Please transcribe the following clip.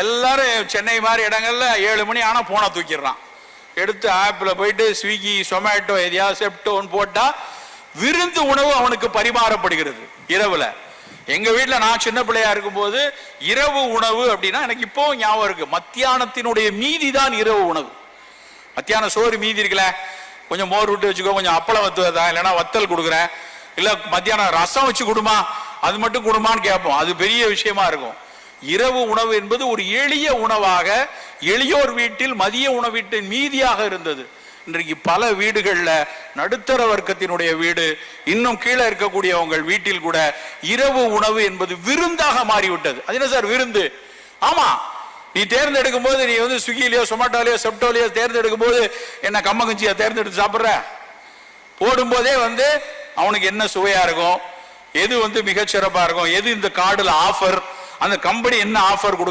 எல்லாரும் சென்னை மாதிரி இடங்கள்ல 7 மணி ஆனா போனை தூக்கிடுறான். எடுத்து ஆப்பில் போயிட்டு ஸ்விக்கி, சொமேட்டோ, எதையாவது செப்டோன்னு போட்டா விருந்து உணவு அவனுக்கு பரிமாறப்படுகிறது இரவுல. எங்க வீட்டுல நான் சின்ன பிள்ளையா இருக்கும் போது இரவு உணவு அப்படின்னா எனக்கு இப்போ ஞாபகம் இருக்கு, மத்தியானத்தினுடைய மீதி தான் இரவு உணவு. மத்தியான சோறு மீதி இருக்கல, கொஞ்சம் மோர் விட்டு வச்சுக்கோ, கொஞ்சம் அப்பளம் வத்துவதா, இல்லைன்னா வத்தல் கொடுக்குறேன், இல்ல மத்தியானம் ரசம் வச்சு கொடுமா, அது மட்டும் கொடுமான்னு கேட்போம். அது பெரிய விஷயமா இருக்கும். இரவு உணவு என்பது ஒரு எளிய உணவாக எளியோர் வீட்டில் மதிய உணவீட்டின் மீதியாக இருந்தது. இன்றைக்கு பல வீடுகள்ல நடுத்தர வர்க்கத்தினுடைய வீடு, இன்னும் கீழே இருக்கக்கூடிய உங்கள் வீட்டில் கூட இரவு உணவு என்பது விருந்தாக மாறிவிட்டது. அது என்ன சார் விருந்து? ஆமா, நீ தேர்ந்தெடுக்கும் போது நீ ஸ்விக்கிலேயோ சொமேட்டோலையோ செப்டோலையோ தேர்ந்தெடுக்கும் போது என்ன கம்மங்கஞ்சியா தேர்ந்தெடுத்து சாப்பிட்ற? போடும்போதே அவனுக்கு என்ன சுவையா இருக்கும், எது மிகச்சிறப்பா இருக்கும், எது இந்த கார்டுல ஆஃபர், அந்த கம்பெனி என்ன ஆஃபர் கொடுக்குற